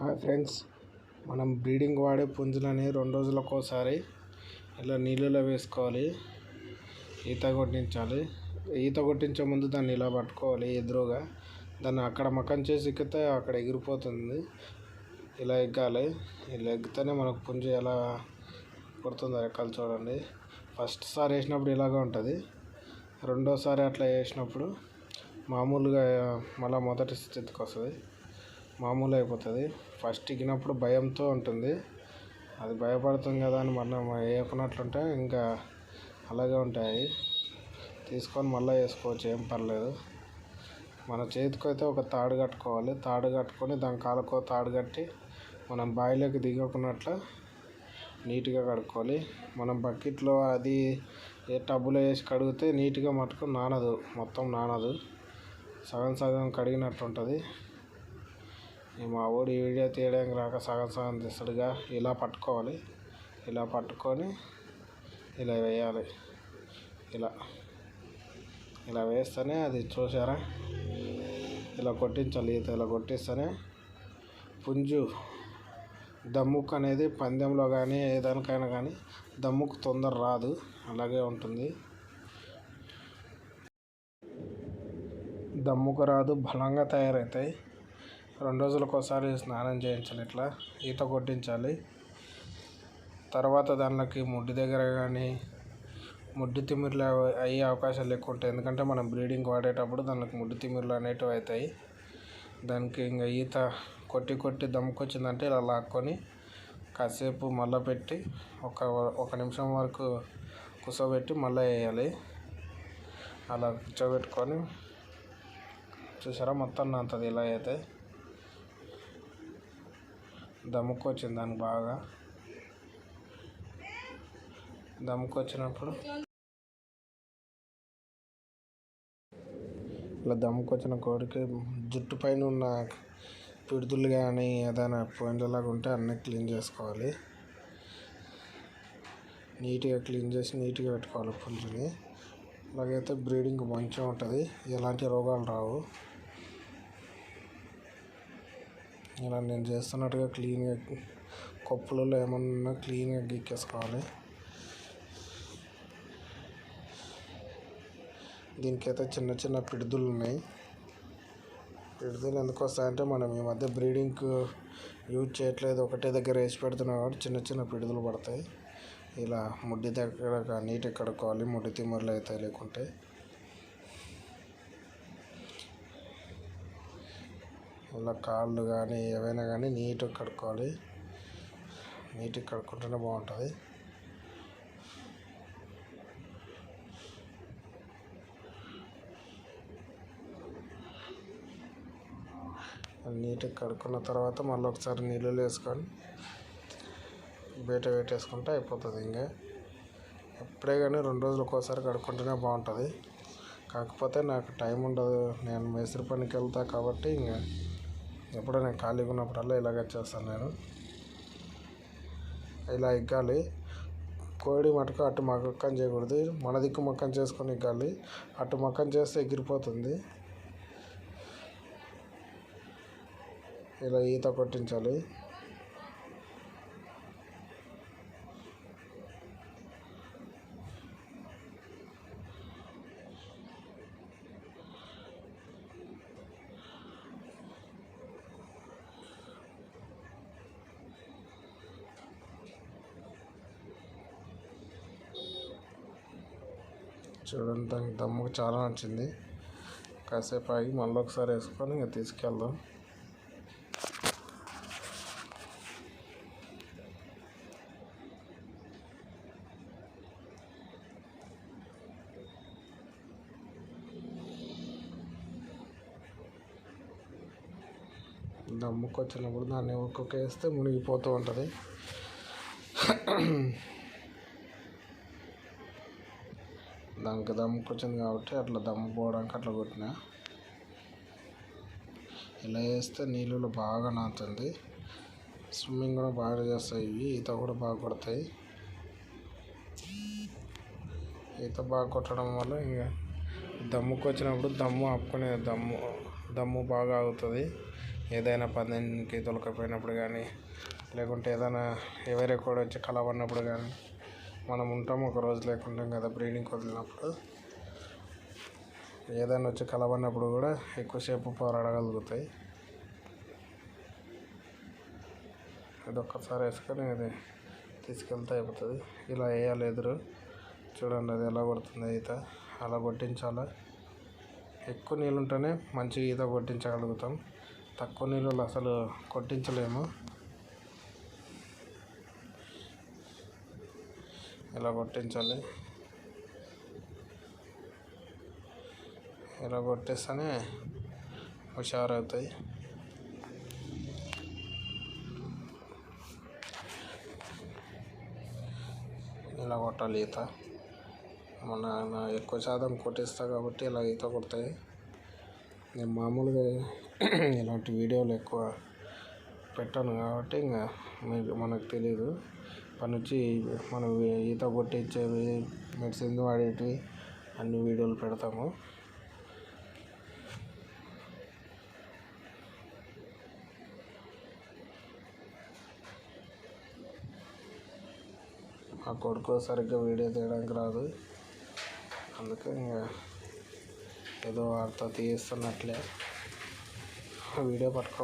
Hi friends, మనం breeding వాడే పుంజులని 2 రోజులకోసారి ఇలా నీళ్ళలో వేసుకోవాలి. ఈత కొట్టించాలి. ఈత కొట్టించే ముందు దాన్ని ఇలా పట్టుకోవాలి ఎదురుగా. దాన్ని అక్కడ మకం చేసి ఎక్కితే అక్కడ ఎగిరిపోతుంది. ఇలా ఎగ్గాలి. ఇలా ఎగ్గితేనే మనకు పుంజు ఎలా కొడుతుందో రెక్కలు చూడండి. ఫస్ట్ సారి వేసినప్పుడు ఇలాగే ఉంటుంది. రెండోసారి అట్లా వేసినప్పుడు మామూలుగా మళ్ళీ మొదటి స్థితికి వస్తుంది, మామూలు అయిపోతుంది. ఫస్ట్ ఎక్కినప్పుడు భయంతో ఉంటుంది, అది భయపడుతుంది కదా అని మనం వేయకున్నట్లుంటే ఇంకా అలాగే ఉంటాయి. తీసుకొని మళ్ళీ వేసుకోవచ్చు, ఏం పర్లేదు. మన చేతికి అయితే ఒక తాడు కట్టుకోవాలి. తాడు కట్టుకొని దాని కాలుకో తాడు కట్టి మనం బావిలోకి దిగకున్నట్లు నీట్గా కడుక్కోవాలి. మనం బకెట్లో అది ఏ టబ్బులో వేసి కడిగితే నీట్గా మటుకు నానదు, మొత్తం నానదు, సగం సగం కడిగినట్టు ఉంటుంది. మా ఊడు ఈ వీడియో తీయడానికి రాక సగం సగం తీస్తాడుగా. ఇలా పట్టుకోవాలి. ఇలా పట్టుకొని ఇలా వేయాలి. ఇలా ఇలా వేస్తేనే అది చూసారా, ఇలా కొట్టించాలి. ఈత ఇలా కొట్టిస్తేనే పుంజు దమ్ముకు అనేది పందెంలో కానీ ఏదానికైనా కానీ దమ్ముకు తొందర రాదు, అలాగే ఉంటుంది. దమ్ముకు రాదు, బలంగా తయారవుతాయి. 2 రోజులకోసారి స్నానం చేయించాలి, ఇట్లా ఈత కొట్టించాలి. తర్వాత దానికి ముడ్డి దగ్గర కానీ ముడ్డి తిమ్మిర్లు అయ్యే అవకాశాలు ఎక్కువ ఉంటాయి. ఎందుకంటే మనం బ్రీడింగ్ వాడేటప్పుడు దానికి ముడ్డి తిమ్మిర్లు అనేటివి అవుతాయి. దానికి ఇంకా ఈత కొట్టి కొట్టి దమ్ముకొచ్చిందంటే ఇలా లాక్కొని కాసేపు మళ్ళీ పెట్టి ఒక నిమిషం వరకు కూర్చోబెట్టి మళ్ళీ వేయాలి. అలా కూర్చోబెట్టుకొని చూసారా, మొత్తం నాంతది. ఇలా అయితే దమ్ముకు వచ్చింది. దానికి బాగా దమ్ముకు వచ్చినప్పుడు ఇలా దమ్ముకు వచ్చిన కోడికి జుట్టు పైన ఉన్న పిడుదులు కానీ ఏదైనా పోయిందలాగా ఉంటే అన్నీ క్లీన్ చేసుకోవాలి. నీట్గా క్లీన్ చేసి నీట్గా పెట్టుకోవాలి పుంజుని. అలాగైతే బ్రీడింగ్ మంచిగా ఉంటుంది, ఎలాంటి రోగాలు రావు. ఇలా నేను చేస్తున్నట్టుగా క్లీన్గా కొప్పులలో ఏమన్నా క్లీన్గా గీకేసుకోవాలి. దీనికైతే చిన్న చిన్న పిడుదులు ఉన్నాయి. పిడుదులు ఎందుకు వస్తాయంటే మనం ఈ మధ్య బ్రీడింగ్కి యూజ్ చేయట్లేదు, ఒకటే దగ్గర వేసి పెడుతున్నాం కాబట్టి చిన్న చిన్న పిడుదులు పడతాయి. ఇలా ముడ్డి దగ్గర నీట్గా కడుక్కోవాలి, ముడ్డి తిమ్మర్లు అవుతాయి లేకుంటే. ఇలా కాళ్ళు కానీ ఏవైనా కానీ నీట్గా కడుక్కోవాలి. నీట్గా కడుక్కుంటేనే బాగుంటుంది. నీట్గా కడుక్కున్న తర్వాత మళ్ళీ ఒకసారి నీళ్ళు వేసుకొని బయట పెట్టేసుకుంటే అయిపోతుంది. ఇంకా ఎప్పుడే కానీ 2 రోజులకోసారి కడుక్కుంటేనే బాగుంటుంది. కాకపోతే నాకు టైం ఉండదు, నేను మేస్త్రి పనికి వెళ్తా కాబట్టి ఇంకా ఎప్పుడో నేను ఖాళీగా ఉన్నప్పుడల్లా ఇలాగే చేస్తాను. నేను ఇలా ఎగ్గాలి. కోడి మటుకు అటు మక్కం చేయకూడదు, మన దిక్కు మక్కం చేసుకొని ఎగ్గాలి. అటు మక్కం చేస్తే ఎగిరిపోతుంది. ఇలా ఈత కొట్టించాలి. చూడండి, దానికి దమ్ముకు చాలా నచ్చింది. కాసేపు ఆగి మళ్ళీ ఒకసారి వేసుకొని ఇంకా తీసుకెళ్దాం. దమ్ముకు వచ్చినప్పుడు దాన్ని ఒక్కొక్క వేస్తే మునిగిపోతూ ఉంటుంది. దానికి దమ్ముకు వచ్చింది కాబట్టి అట్లా దమ్ము పోవడానికి అట్లా కొట్టిన. ఇలా వేస్తే నీళ్ళలో బాగా నానుతుంది. స్విమ్మింగ్ కూడా బాగా చేస్తాయి ఇవి, ఈత కూడా బాగా కొడతాయి. ఈత బాగా కొట్టడం వల్ల ఇంకా దమ్ముకు వచ్చినప్పుడు దమ్ము ఆపుకునే దమ్ము బాగా ఆగుతుంది. ఏదైనా పనికి తొలకపోయినప్పుడు కానీ, లేకుంటే ఏదైనా వేరే కోడి వచ్చి కలవన్నప్పుడు కానీ మనం ఉంటాం, ఒక రోజు లేకుంటాం కదా బ్రీడింగ్ వదిలినప్పుడు. ఏదైనా వచ్చి కలవన్నప్పుడు కూడా ఎక్కువసేపు పోరాడగలుగుతాయి. ఇది ఒక్కసారి వేసుకొని అది తీసుకెళ్తే అయిపోతుంది. ఇలా వేయాలి ఎదురు. చూడండి అది ఎలా కొడుతుంది ఈత. అలా కొట్టించాలి. ఎక్కువ నీళ్ళు ఉంటేనే మంచిగా ఈత కొట్టించగలుగుతాం. తక్కువ నీళ్ళు అసలు కొట్టించలేము. ఇలా కొట్టించాలి. ఇలా కొట్టేస్తేనే హుషారవుతాయి. ఇలా కొట్టాలి ఈత. నా ఎక్కువ శాతం కొట్టిస్తా కాబట్టి ఇలా ఈత కొడతాయి. నేను మామూలుగా ఇలాంటి వీడియోలు ఎక్కువ పెట్టాను కాబట్టి ఇంకా మనకు తెలియదు. అప్పటి నుంచి మనం ఈత కొట్టించేవి, మెడిసిన్ వాడేటివి అన్ని వీడియోలు పెడతాము. ఆ కొడుకు సరిగ్గా వీడియో తీయడానికి రాదు. అందుకే ఇంకా ఏదో వాడితో తీస్తున్నట్లే వీడియో పట్టుకో